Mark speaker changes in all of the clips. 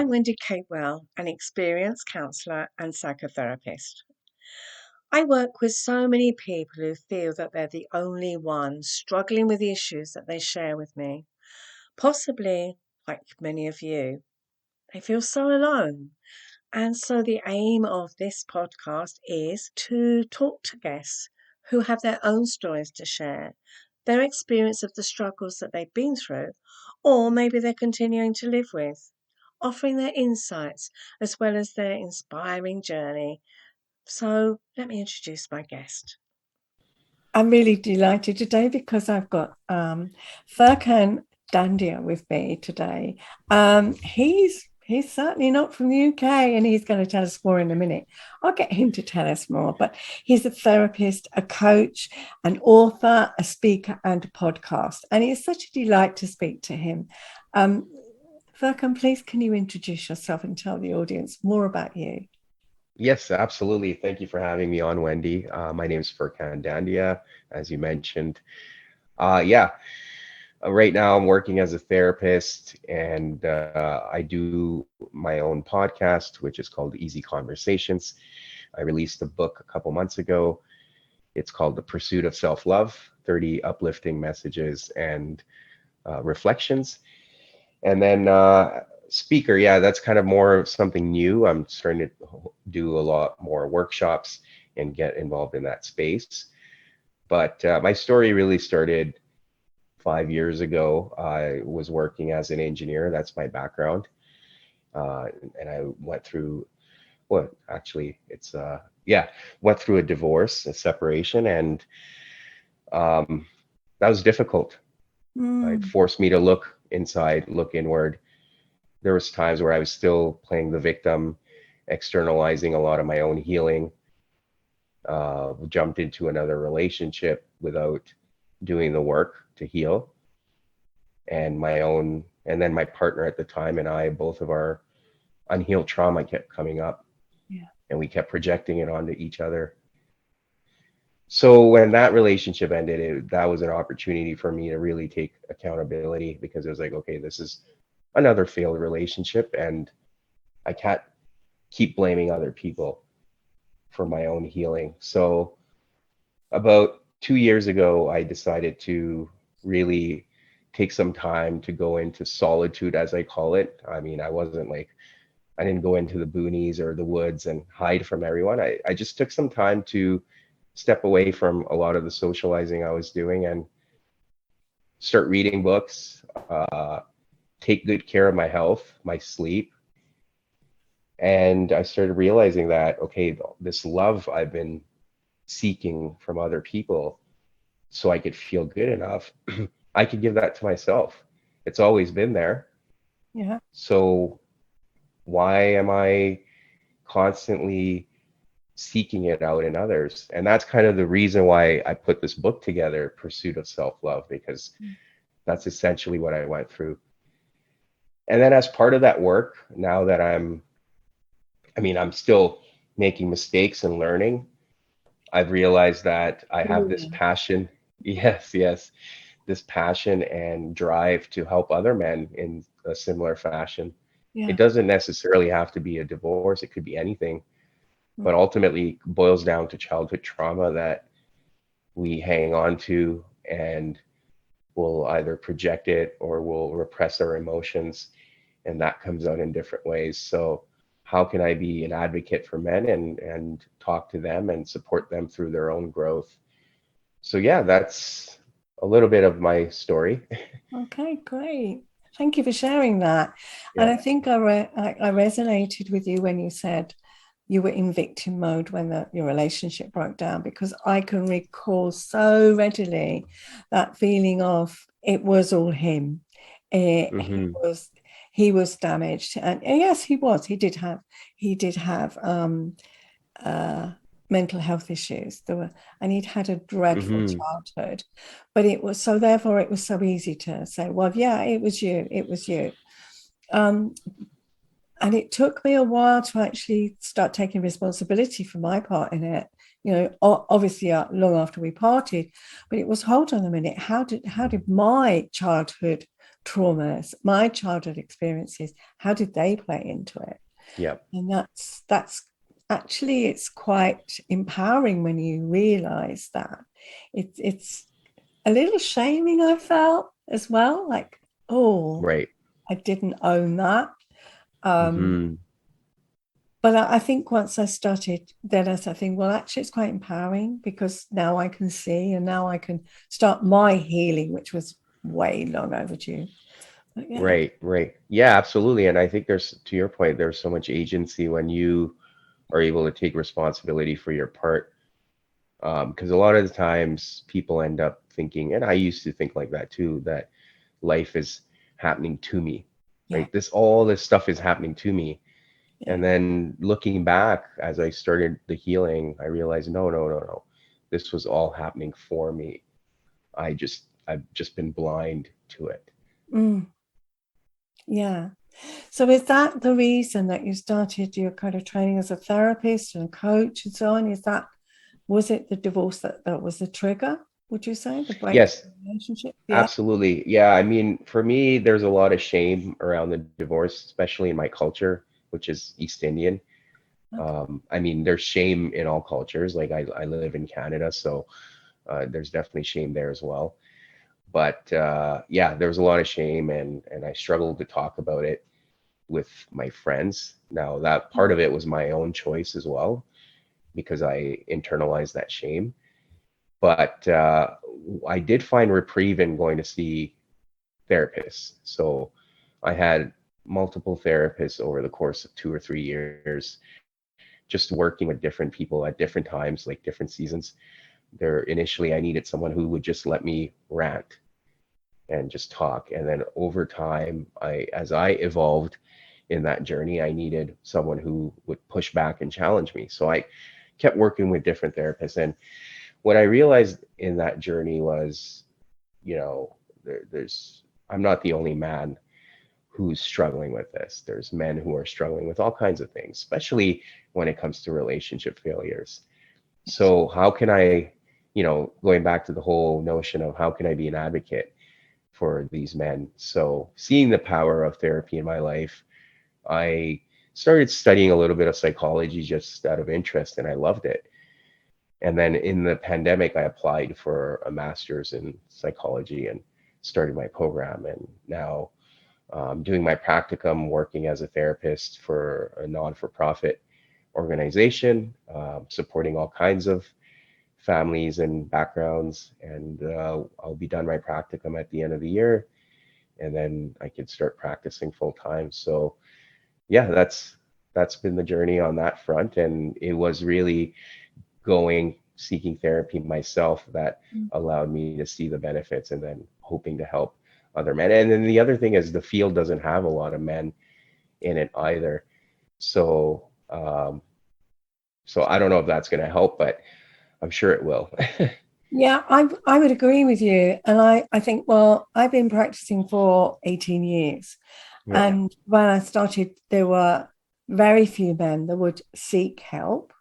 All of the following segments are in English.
Speaker 1: I'm Wendy Capewell, an experienced counsellor and psychotherapist. I work with so many people who feel that they're the only ones struggling with the issues that they share with me. Possibly, like many of you, they feel so alone. And so the aim of this podcast is to talk to guests who have their own stories to share, their experience of the struggles that they've been through, or maybe they're continuing to live with, offering their insights as well as their inspiring journey. So let me introduce my guest.
Speaker 2: I'm really delighted today because I've got Furkhan Dandia with me today. He's certainly not from the UK, and he's going to tell us more in a minute. I'll get him to tell us more, but he's a therapist, a coach, an author, a speaker, and a podcast. And it's such a delight to speak to him. Furkhan, please, can you introduce yourself and tell the audience more about you?
Speaker 3: Yes, absolutely. Thank you for having me on, Wendy. My name is Furkhan Dandia, as you mentioned. Yeah, right now I'm working as a therapist and I do my own podcast, which is called Easy Conversations. I released a book a couple months ago. It's called The Pursuit of Self-Love, 30 Uplifting Messages and Reflections. And then speaker, yeah, that's kind of more of something new. I'm starting to do a lot more workshops and get involved in that space. But my story really started 5 years ago. I was working as an engineer. That's my background. And I went through, well, actually, yeah, went through a divorce, a separation, and um, that was difficult. It
Speaker 2: Mm,
Speaker 3: forced me to look inside, look inward. There was times where I was still playing the victim, externalizing a lot of my own healing, jumped into another relationship without doing the work to heal. And then my partner at the time and I, both of our unhealed trauma kept coming up
Speaker 2: yeah.
Speaker 3: and we kept projecting it onto each other. So when that relationship ended, that was an opportunity for me to really take accountability because it was like, okay, this is another failed relationship and I can't keep blaming other people for my own healing. So about 2 years ago, I decided to really take some time to go into solitude, as I call it. I mean, I didn't go into the boonies or the woods and hide from everyone. I just took some time to step away from a lot of the socializing I was doing and start reading books, take good care of my health, my sleep. And I started realizing that, okay, this love I've been seeking from other people so I could feel good enough, I could give that to myself. It's always been there.
Speaker 2: Yeah.
Speaker 3: So why am I constantly seeking it out in others? And that's kind of the reason why I put this book together, Pursuit of Self-Love, because that's essentially what I went through. And then as part of that work, now that I'm still making mistakes and learning. I've realized that I have this
Speaker 2: Growing.
Speaker 3: passion. Yes, yes, this passion and drive to help other men in a similar fashion. It
Speaker 2: Yeah.
Speaker 3: doesn't necessarily have to be a divorce, it could be anything, but
Speaker 2: Mm,
Speaker 3: ultimately boils down to childhood trauma that we hang on to and we'll either project it or we'll repress our emotions, and that comes out in different ways. So how can I be an advocate for men and talk to them and support them through their own growth? So yeah, that's a little bit of my story.
Speaker 2: okay, great. Thank you for sharing that. And
Speaker 3: Yeah.
Speaker 2: I think I resonated with you when you said you were in victim mode when your relationship broke down, because I can recall so readily that feeling of it was all him. He
Speaker 3: Hmm.
Speaker 2: was damaged, and yes, he was. He did have uh, mental health issues. And he'd had a dreadful
Speaker 3: Hmm.
Speaker 2: childhood, but it was so. Therefore, it was so easy to say, "Well, yeah, it was you. It was you." Um, and it took me a while to actually start taking responsibility for my part in it. Obviously, long after we parted, but it was, hold on a minute, how did my childhood traumas, my childhood experiences, how did they play into it?
Speaker 3: Yeah.
Speaker 2: And that's actually, it's quite empowering when you realize that. It's a little shaming, I felt as well, like, oh,
Speaker 3: Right.
Speaker 2: I didn't own that. Um,
Speaker 3: Hmm.
Speaker 2: but I think once I started, then I started thinking, well, actually, it's quite empowering because now I can see and now I can start my healing, which was way long overdue. But yeah.
Speaker 3: Right. Right. Yeah, absolutely. And I think there's, to your point, there's so much agency when you are able to take responsibility for your part. Because a lot of the times people end up thinking, and I used to think like that too, that life is happening to me,
Speaker 2: Yeah.
Speaker 3: right? All this stuff is happening to me.
Speaker 2: Yeah.
Speaker 3: And then looking back as I started the healing, I realized, no, no, no, no. This was all happening for me. I've just been blind to it.
Speaker 2: Mm, yeah. So is that the reason that you started your kind of training as a therapist and coach and so on? Was it the divorce that was the trigger, would you say, the break
Speaker 3: Yes,
Speaker 2: in the relationship? Yeah.
Speaker 3: absolutely. Yeah, I mean, for me, there's a lot of shame around the divorce, especially in my culture, which is East Indian.
Speaker 2: Okay.
Speaker 3: I mean, there's shame in all cultures. Like I live in Canada, so there's definitely shame there as well. But yeah, there was a lot of shame, and I struggled to talk about it with my friends. Now, that part
Speaker 2: Mm,
Speaker 3: of it was my own choice as well, because I internalized that shame. But I did find reprieve in going to see therapists. So I had multiple therapists over the course of 2 or 3 years, just working with different people at different times, like different seasons. There, initially, I needed someone who would just let me rant and just talk. And then over time, as I evolved in that journey, I needed someone who would push back and challenge me. So I kept working with different therapists. And what I realized in that journey was, you know, there's I'm not the only man who's struggling with this. There's men who are struggling with all kinds of things, especially when it comes to relationship failures.
Speaker 2: yes.
Speaker 3: So how can I, going back to the whole notion of how can I be an advocate for these men? So seeing the power of therapy in my life, I started studying a little bit of psychology just out of interest, and I loved it. And then in the pandemic, I applied for a master's in psychology and started my program. And now doing my practicum, working as a therapist for a non-for-profit organization, supporting all kinds of families and backgrounds. And I'll be done my practicum at the end of the year, and then I could start practicing full time. So yeah, that's been the journey on that front, and it was really going seeking therapy myself that
Speaker 2: Mm.
Speaker 3: allowed me to see the benefits and then hoping to help other men. And then the other thing is the field doesn't have a lot of men in it either. So so I don't know if that's going to help, but I'm sure it will.
Speaker 2: Yeah, I would agree with you. And I think, well, I've been practicing for 18 years.
Speaker 3: Yeah.
Speaker 2: And when I started, there were very few men that would seek help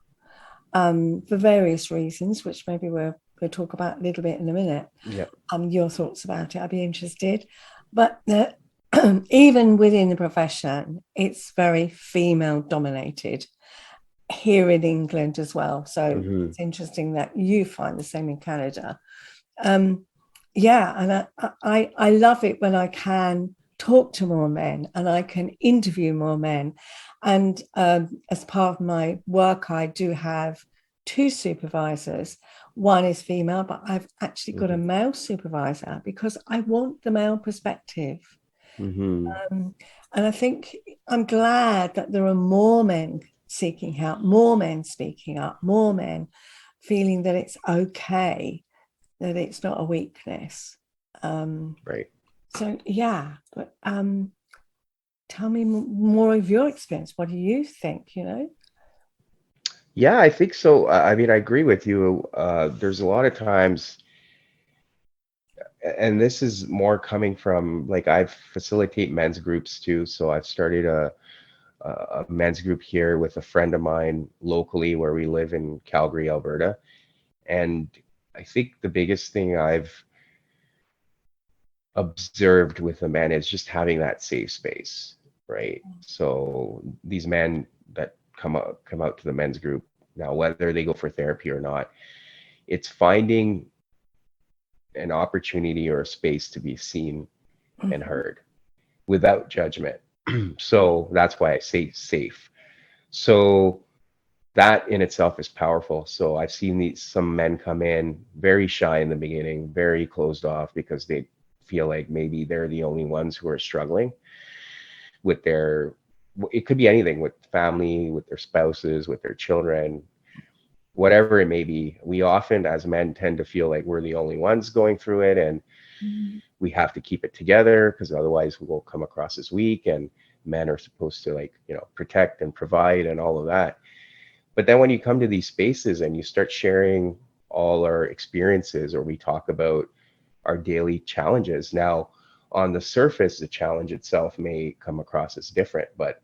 Speaker 2: for various reasons, which maybe we'll talk about a little bit in a minute.
Speaker 3: Yeah.
Speaker 2: Your thoughts about it, I'd be interested. But even within the profession, it's very female dominated here in England as well. So
Speaker 3: Hmm.
Speaker 2: it's interesting that you find the same in Canada. Um, yeah, and I love it when I can talk to more men and I can interview more men. And as part of my work, I do have two supervisors. One is female, but I've actually got a
Speaker 3: Hmm.
Speaker 2: male supervisor because I want the male perspective.
Speaker 3: Hmm.
Speaker 2: Um, and I think I'm glad that there are more men seeking help, more men speaking up, more men feeling that it's okay, that it's not a weakness. Um,
Speaker 3: Right.
Speaker 2: so yeah, but tell me more of your experience. What do you think?
Speaker 3: Yeah, I think so. I mean, I agree with you. There's a lot of times, and this is more coming from like I facilitate men's groups too. So I've started a men's group here with a friend of mine locally where we live in Calgary, Alberta. And I think the biggest thing I've observed with the men is just having that safe space, right? So these men that come out to the men's group now, whether they go for therapy or not, it's finding an opportunity or a space to be seen and
Speaker 2: Mhm.
Speaker 3: heard without judgment. So that's why I say safe. So that in itself is powerful. So I've seen some men come in very shy in the beginning, very closed off because they feel like maybe they're the only ones who are struggling with their, it could be anything, with family, with their spouses, with their children, whatever it may be. We often as men tend to feel like we're the only ones going through it, and
Speaker 2: Mhm.
Speaker 3: we have to keep it together because otherwise we'll come across as weak, and men are supposed to, like, protect and provide and all of that. But then when you come to these spaces and you start sharing all our experiences, or we talk about our daily challenges, now on the surface, the challenge itself may come across as different, but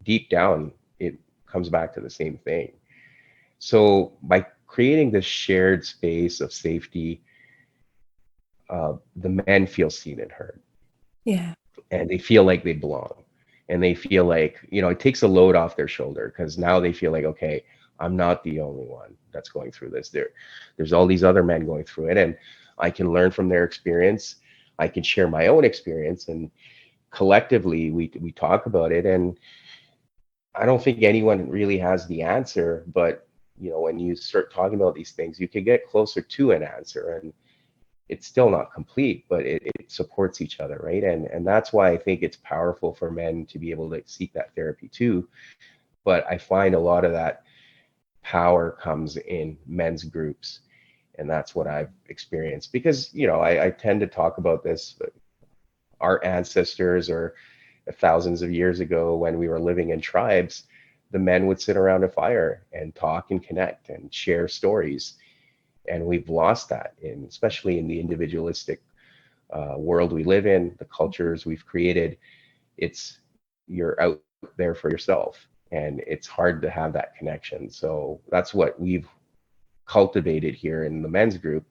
Speaker 3: deep down, it comes back to the same thing. So by creating this shared space of safety, the men feel seen and heard,
Speaker 2: Yeah.
Speaker 3: and they feel like they belong, and they feel like, it takes a load off their shoulder because now they feel like, okay, I'm not the only one that's going through this. There's all these other men going through it, and I can learn from their experience. I can share my own experience, and collectively we talk about it. And I don't think anyone really has the answer, but when you start talking about these things, you can get closer to an answer. And it's still not complete, but it supports each other, right? And that's why I think it's powerful for men to be able to seek that therapy too. But I find a lot of that power comes in men's groups, and that's what I've experienced. Because I tend to talk about this, but our ancestors, or thousands of years ago when we were living in tribes, the men would sit around a fire and talk and connect and share stories. And we've lost that, especially in the individualistic world we live in, the cultures we've created. It's, you're out there for yourself, and it's hard to have that connection. So that's what we've cultivated here in the men's group.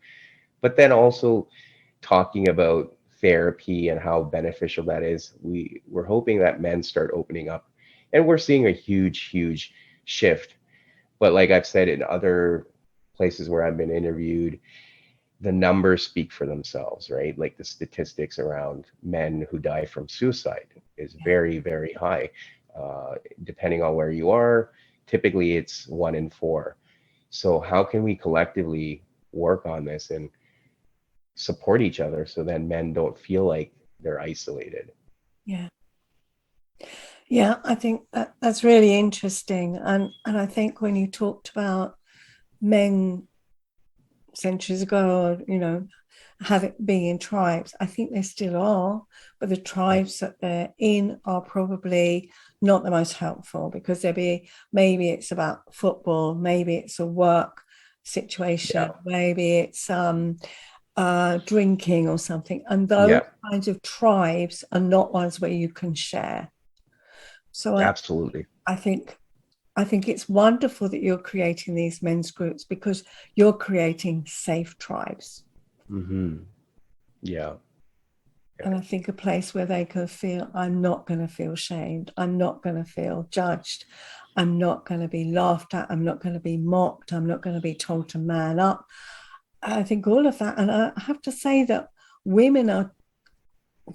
Speaker 3: But then also talking about therapy and how beneficial that is, we're hoping that men start opening up, and we're seeing a huge shift. But like I've said in other places where I've been interviewed, the numbers speak for themselves, right? Like the statistics around men who die from suicide is very high. Depending on where you are, typically it's 1 in 4. So how can we collectively work on this and support each other so then men don't feel like they're isolated?
Speaker 2: Yeah. Yeah, I think that's really interesting. And I think when you talked about men centuries ago, have it being in tribes, I think they still are, but the tribes that they're in are probably not the most helpful, because maybe it's about football, maybe it's a work
Speaker 3: Yeah,
Speaker 2: situation, maybe it's drinking or something. And those
Speaker 3: yeah,
Speaker 2: kinds of tribes are not ones where you can share. So
Speaker 3: absolutely.
Speaker 2: I think I think it's wonderful that you're creating these men's groups, because you're creating safe tribes.
Speaker 3: Hmm. Yeah, yeah.
Speaker 2: And I think a place where they can feel, I'm not going to feel shamed. I'm not going to feel judged. I'm not going to be laughed at. I'm not going to be mocked. I'm not going to be told to man up. I think all of that. And I have to say that women are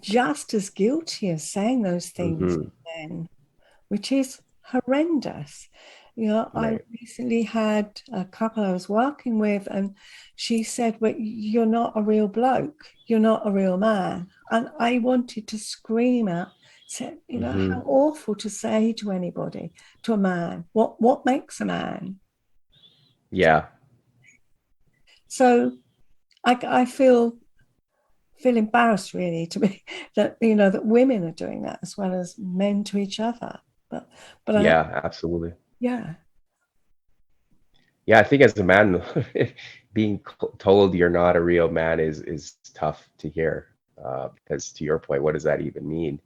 Speaker 2: just as guilty of saying those things
Speaker 3: Hmm.
Speaker 2: to men, which is horrendous. I
Speaker 3: Right.
Speaker 2: recently had a couple I was working with, and she said, "Well, you're not a real bloke. You're not a real man." And I wanted to scream out, said,
Speaker 3: Hmm.
Speaker 2: how awful to say to anybody, to a man. What makes a man?
Speaker 3: Yeah,
Speaker 2: So I feel embarrassed, really, to be that that women are doing that as well as men to each other. But I
Speaker 3: yeah, absolutely.
Speaker 2: yeah.
Speaker 3: Yeah, I think as a man, being told you're not a real man is tough to hear. Because to your point, what does that even mean?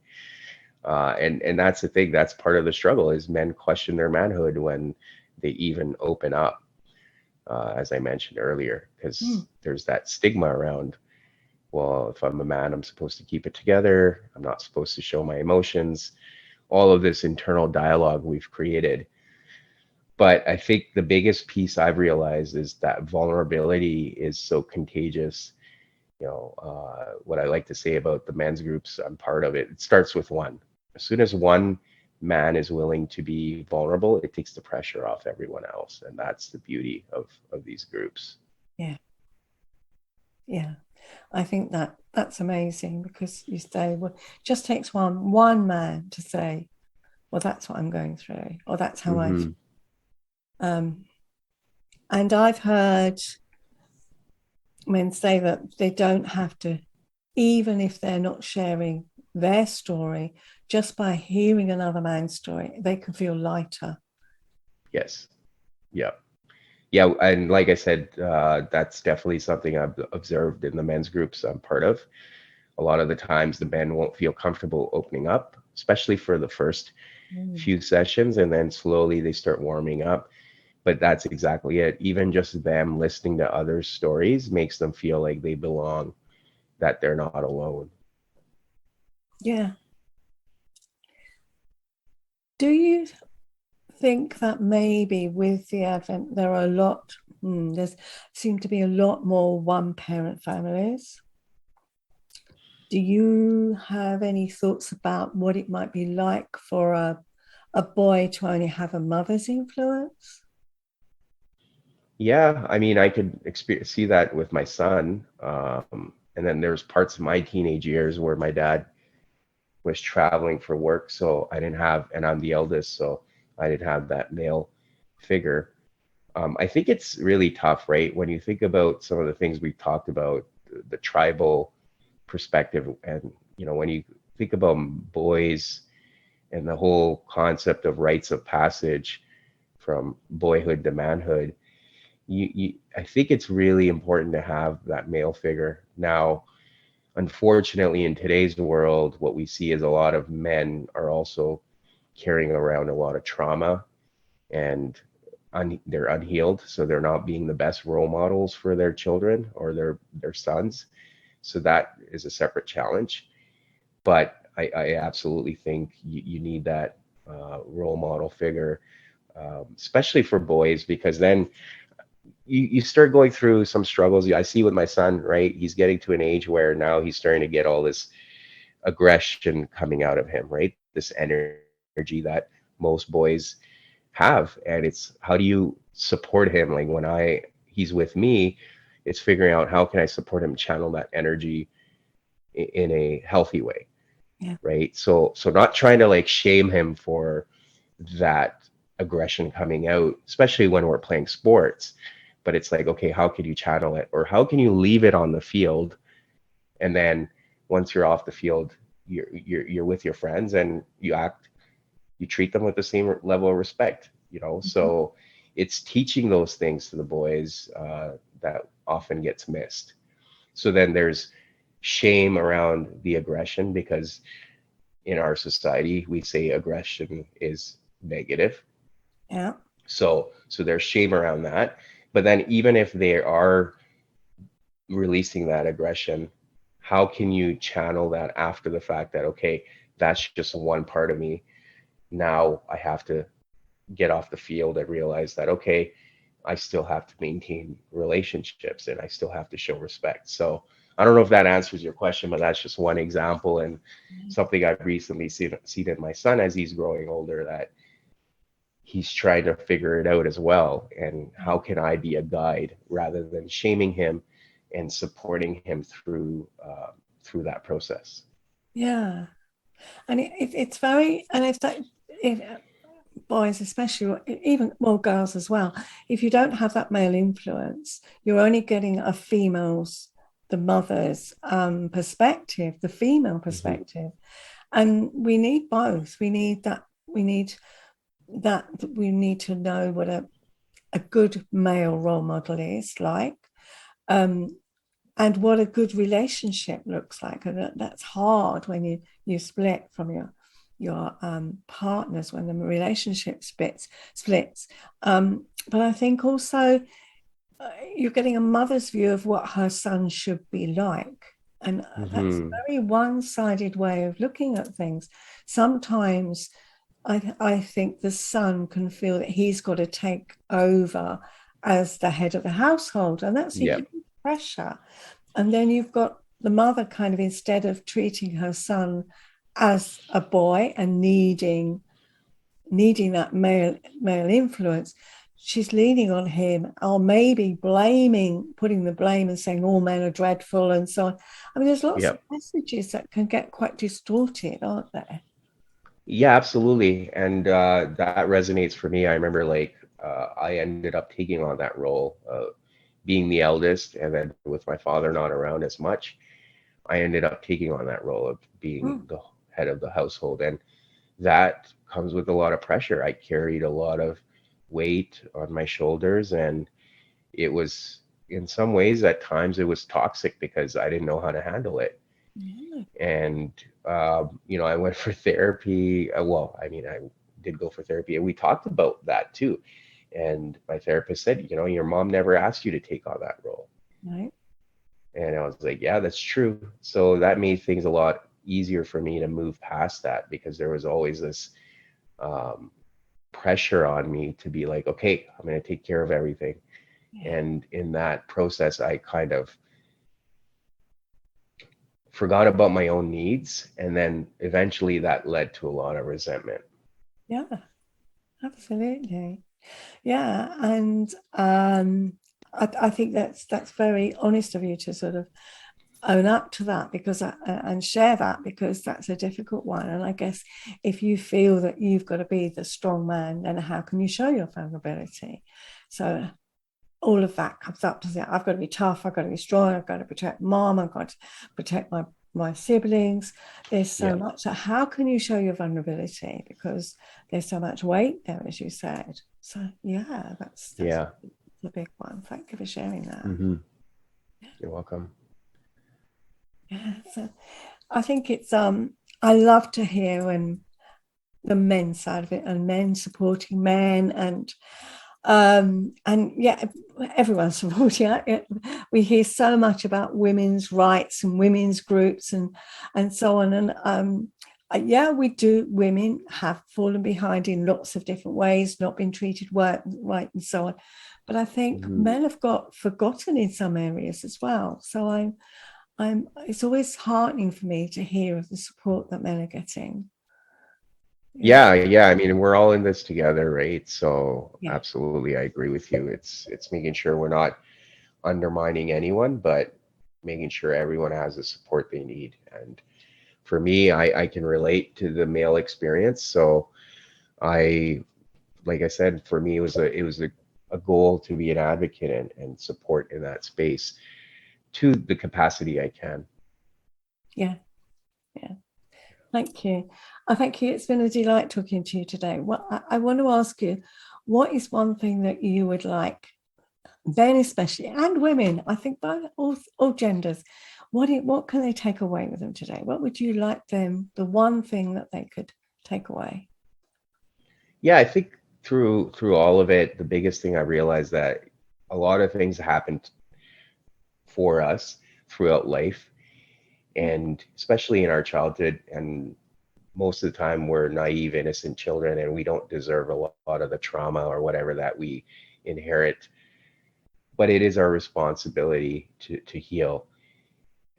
Speaker 3: And that's the thing. That's part of the struggle, is men question their manhood when they even open up, as I mentioned earlier,
Speaker 2: Hmm.
Speaker 3: because there's that stigma around, well, if I'm a man, I'm supposed to keep it together. I'm not supposed to show my emotions. All of this internal dialogue we've created. But I think the biggest piece I've realized is that vulnerability is so contagious. What I like to say about the men's groups I'm part of, it starts with one. As soon as one man is willing to be vulnerable, it takes the pressure off everyone else. And that's the beauty of these groups.
Speaker 2: Yeah. Yeah. I think that's amazing, because you say, well, it just takes one man to say, well, that's what I'm going through, or that's how I feel. And I've heard men say that they don't have to, even if they're not sharing their story, just by hearing another man's story, they can feel lighter.
Speaker 3: Yes. Yeah. Yeah. And like I said, that's definitely something I've observed in the men's groups I'm part of. A lot of the times the men won't feel comfortable opening up, especially for the first few sessions, and then slowly they start warming up. But that's exactly it. Even just them listening to others' stories makes them feel like they belong, that they're not alone.
Speaker 2: Yeah. Do you think that maybe with the advent there are there's seem to be a lot more one parent families? Do you have any thoughts about what it might be like for a boy to only have a mother's influence?
Speaker 3: Yeah, I mean, I could see that with my son. And then there's parts of my teenage years where my dad was traveling for work, so I didn't have, and I'm the eldest, so I didn't have that male figure. I think it's really tough, right? When you think about some of the things we've talked about, the tribal perspective, and when you think about boys and the whole concept of rites of passage from boyhood to manhood, I think it's really important to have that male figure. Now, unfortunately, in today's world, what we see is a lot of men are also carrying around a lot of trauma, and they're unhealed, so they're not being the best role models for their children or their sons. So that is a separate challenge. But I absolutely think you need that role model figure, especially for boys, because then you start going through some struggles. I see with my son, right? He's getting to an age where now he's starting to get all this aggression coming out of him, right? This energy that most boys have. And it's, how do you support him? Like when he's with me, it's figuring out how can I support him channel that energy in a healthy way.
Speaker 2: Yeah.
Speaker 3: Right. So not trying to like shame him for that aggression coming out, especially when we're playing sports. But it's like, okay, how can you channel it, or how can you leave it on the field, and then once you're off the field, you're with your friends and you treat them with the same level of respect. So it's teaching those things to the boys that often gets missed. So then there's shame around the aggression, because in our society we say aggression is negative.
Speaker 2: Yeah.
Speaker 3: So there's shame around that. But then even if they are releasing that aggression, how can you channel that after the fact, that okay, that's just one part of me, now I have to get off the field and realize that okay, I still have to maintain relationships and I still have to show respect. So I don't know if that answers your question, but that's just one example, and something I've recently seen in my son as he's growing older, that he's trying to figure it out as well. And how can I be a guide rather than shaming him, and supporting him through that process.
Speaker 2: Yeah. And it's very, and it's like, if boys especially, or even, well, girls as well, if you don't have that male influence, you're only getting the mother's perspective, the female
Speaker 3: Mm-hmm.
Speaker 2: perspective. And we need both. We need to know what a good male role model is like, um, and what a good relationship looks like. And that's hard when you split from your partners, when the relationship splits. But I think also you're getting a mother's view of what her son should be like, And that's a
Speaker 3: Hmm.
Speaker 2: very one-sided way of looking at things. Sometimes I think the son can feel that he's got to take over as the head of the household, and that's a
Speaker 3: Yep.
Speaker 2: huge pressure. And then you've got the mother kind of, instead of treating her son as a boy and needing that male influence, she's leaning on him, or maybe putting the blame and saying all men are dreadful and so on. I mean, there's lots of
Speaker 3: Yep.
Speaker 2: messages that can get quite distorted, aren't there?
Speaker 3: Yeah, absolutely. And that resonates for me. I remember like I ended up taking on that role of being the eldest, and then with my father not around as much, I ended up taking on that role of being
Speaker 2: Mm.
Speaker 3: the head of the household. And that comes with a lot of pressure. I carried a lot of weight on my shoulders, and it was, in some ways, at times, it was toxic because I didn't know how to handle it.
Speaker 2: Yeah.
Speaker 3: And I went for therapy. Well, I mean, I did go for therapy, and we talked about that too. And my therapist said, your mom never asked you to take on that role.
Speaker 2: Right.
Speaker 3: And I was like, yeah, that's true. So that made things a lot easier for me to move past that, because there was always this um, pressure on me to be like, okay, I'm going to take care of everything.
Speaker 2: Yeah.
Speaker 3: And in that process, I kind of forgot about my own needs. And then eventually that led to a lot of resentment.
Speaker 2: Yeah. Absolutely. Yeah. And I think that's very honest of you to sort of own up to that, because and share that, because that's a difficult one. And I guess if you feel that you've got to be the strong man, then how can you show your vulnerability? So all of that comes up to say, I've got to be tough, I've got to be strong, I've got to protect mom, I've got to protect my siblings. There's so
Speaker 3: Yeah.
Speaker 2: much. So how can you show your vulnerability? Because there's so much weight there, as you said. So yeah, that's
Speaker 3: Yeah.
Speaker 2: a big one. Thank you for sharing that.
Speaker 3: Hmm. You're welcome.
Speaker 2: Yeah. So I think it's I love to hear when the men's side of it, and men supporting men, and yeah, everyone's supporting it. We hear so much about women's rights and women's groups and so on. And yeah, we do. Women have fallen behind in lots of different ways, not been treated right, and so on. But I think
Speaker 3: Hmm.
Speaker 2: men have got forgotten in some areas as well. So it's always heartening for me to hear of the support that men are getting. Yeah,
Speaker 3: Yeah, yeah. I mean, we're all in this together, right? So
Speaker 2: yeah,
Speaker 3: absolutely, I agree with you. It's making sure we're not undermining anyone, but making sure everyone has the support they need. And for me, I can relate to the male experience. So I, like I said, for me, it was a goal to be an advocate and support in that space to the capacity I can.
Speaker 2: yeah, yeah. Thank you. I thank you. It's been a delight talking to you today. Well, I want to ask you, what is one thing that you would like, men especially, and women, I think both, all genders, what can they take away with them today? What would you like them, the one thing that they could take away?
Speaker 3: Yeah, I think through all of it, the biggest thing I realized that a lot of things happened for us throughout life, and especially in our childhood. And most of the time, we're naive, innocent children, and we don't deserve a lot of the trauma or whatever that we inherit. But it is our responsibility to heal.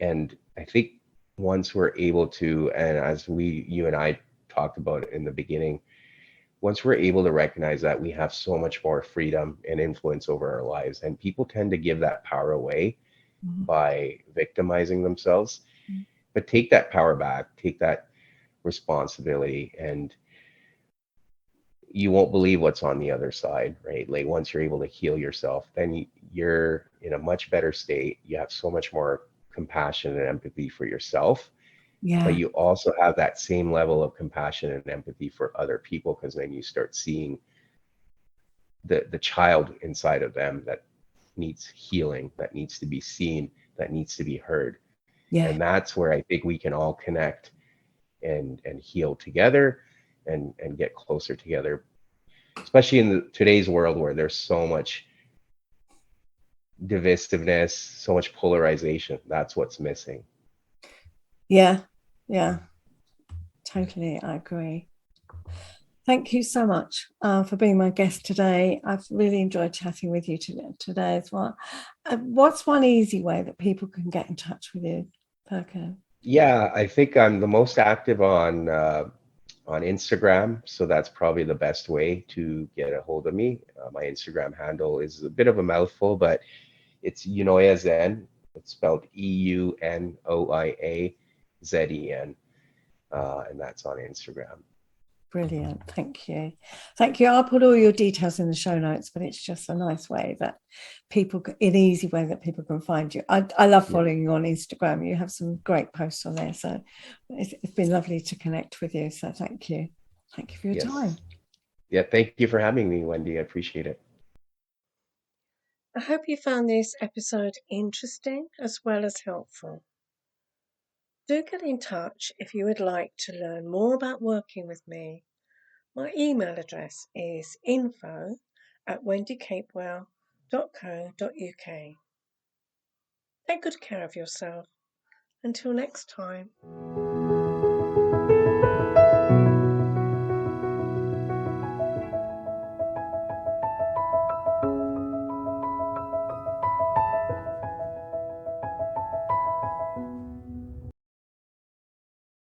Speaker 3: And I think once we're able to, and as you and I talked about in the beginning, once we're able to recognize that, we have so much more freedom and influence over our lives. And people tend to give that power away
Speaker 2: Mhm.
Speaker 3: by victimizing themselves. But take that power back, take that responsibility, and you won't believe what's on the other side, right? Like once you're able to heal yourself, then you're in a much better state. You have so much more compassion and empathy for yourself, but
Speaker 2: Yeah,
Speaker 3: you also have that same level of compassion and empathy for other people, because then you start seeing the child inside of them that needs healing, that needs to be seen, that needs to be heard.
Speaker 2: yeah,
Speaker 3: And that's where I think we can all connect and heal together and get closer together, especially in today's world where there's so much divisiveness, so much polarization. That's what's missing.
Speaker 2: Yeah, yeah, totally. I agree. Thank you so much for being my guest today. I've really enjoyed chatting with you today as well. What's one easy way that people can get in touch with you, Furkhan?
Speaker 3: Yeah, I think I'm the most active on Instagram, so that's probably the best way to get a hold of me. My Instagram handle is a bit of a mouthful, but it's Eunoia Zen. It's spelled Eunoia Zen, and that's on Instagram.
Speaker 2: Brilliant. Thank you. Thank you. I'll put all your details in the show notes, but it's just a nice way that people, an easy way that people can find you. I love
Speaker 3: Yeah.
Speaker 2: following you on Instagram. You have some great posts on there. So it's been lovely to connect with you. So thank you. Thank you for your time.
Speaker 3: Yes. Yeah, thank you for having me, Wendy. I appreciate it.
Speaker 1: I hope you found this episode interesting as well as helpful. Do get in touch if you would like to learn more about working with me. My email address is info@wendycapewell.co.uk. Take good care of yourself. Until next time.